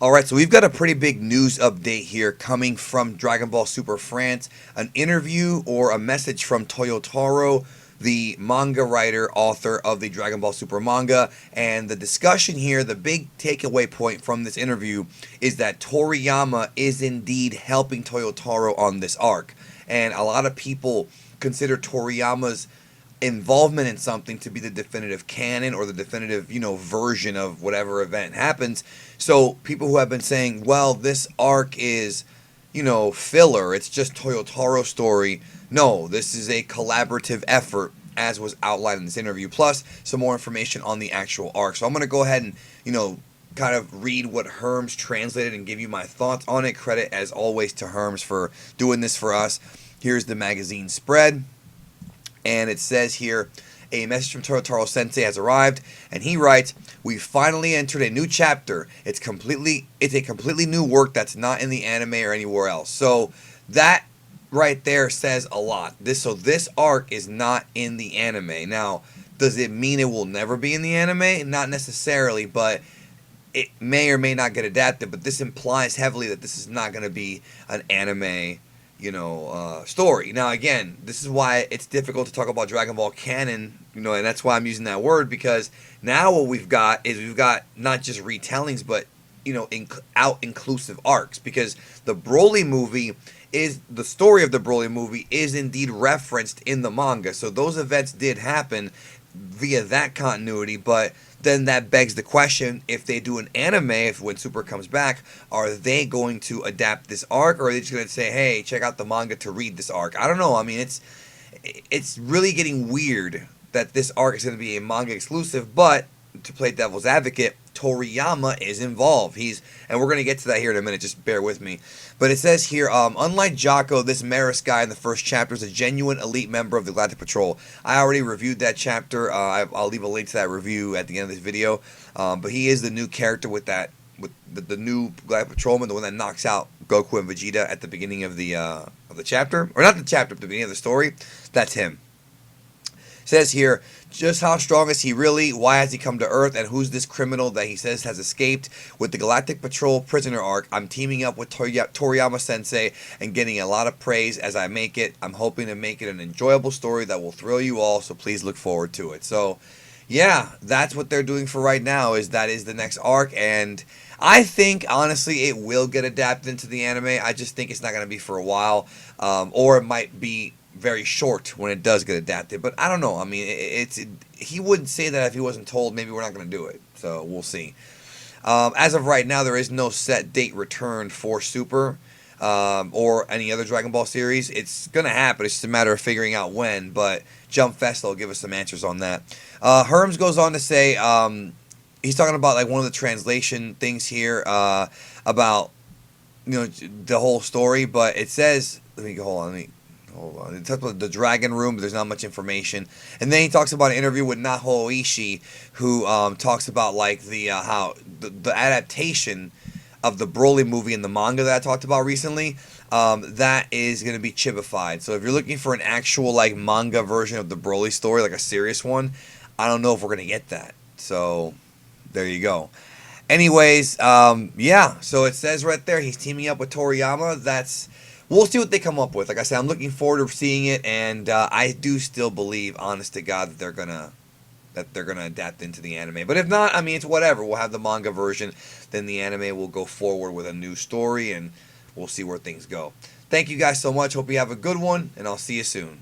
Alright, so we've got a pretty big news update here coming from Dragon Ball Super France. An interview or a message from Toyotaro, the manga writer, author of the Dragon Ball Super manga. And the discussion here, the big takeaway point from this interview is that Toriyama is indeed helping Toyotaro on this arc. And a lot of people consider Toriyama's involvement in something to be the definitive canon or the definitive, version of whatever event happens. So people who have been saying, well, this arc is, filler, it's just Toyotaro's story. No, this is a collaborative effort, as was outlined in this interview, plus some more information on the actual arc. So I'm going to go ahead and, kind of read what Herms translated and give you my thoughts on it. Credit, as always, to Herms for doing this for us. Here's the magazine spread. And it says here, a message from Toyotaro Sensei has arrived, and he writes, "We finally entered a new chapter. It's a completely new work that's not in the anime or anywhere else." So that right there says a lot. This arc is not in the anime. Now, does it mean it will never be in the anime? Not necessarily, but it may or may not get adapted. But this implies heavily that this is not going to be an anime story. Now, again, this is why it's difficult to talk about Dragon Ball canon, and that's why I'm using that word, because now what we've got not just retellings, but, out-inclusive arcs, because the Broly movie the story of the Broly movie is indeed referenced in the manga, so those events did happen via that continuity, but then that begs the question, if they do an anime, when Super comes back, are they going to adapt this arc, or are they just going to say, hey, check out the manga to read this arc? I don't know. I mean, it's really getting weird that this arc is going to be a manga exclusive, but to play devil's advocate, Toriyama is involved. And we're going to get to that here in a minute, just bear with me. But it says here, unlike Jocko, this Merus guy in the first chapter is a genuine elite member of the Galactic Patrol. I already reviewed that chapter. I'll leave a link to that review at the end of this video. But he is the new character with the new Galactic Patrolman, the one that knocks out Goku and Vegeta at the beginning of the chapter. Or not the chapter, but the beginning of the story. That's him. Says here, just how strong is he really? Why has he come to Earth? And who's this criminal that he says has escaped? With the Galactic Patrol prisoner arc, I'm teaming up with Toriyama Sensei and getting a lot of praise as I make it. I'm hoping to make it an enjoyable story that will thrill you all, so please look forward to it. So, yeah, that's what they're doing for right now, that is the next arc, and I think, honestly, it will get adapted into the anime. I just think it's not going to be for a while, or it might be very short when it does get adapted, but I don't know. I mean, he wouldn't say that if he wasn't told. Maybe we're not going to do it, so we'll see. As of right now, there is no set date return for Super or any other Dragon Ball series. It's going to happen. It's just a matter of figuring out when, but Jump Fest will give us some answers on that. Herms goes on to say, he's talking about like one of the translation things here about the whole story, but it says, hold on. It talks about the Dragon Room, but there's not much information. And then he talks about an interview with Naho Ooishi, who talks about like how the adaptation of the Broly movie in the manga that I talked about recently. That is going to be chibified. So if you're looking for an actual like manga version of the Broly story, like a serious one, I don't know if we're going to get that. So there you go. Anyways, yeah. So it says right there he's teaming up with Toriyama. We'll see what they come up with. Like I said, I'm looking forward to seeing it, and I do still believe, honest to God, that they're gonna adapt into the anime. But if not, I mean, it's whatever. We'll have the manga version, then the anime will go forward with a new story, and we'll see where things go. Thank you guys so much. Hope you have a good one, and I'll see you soon.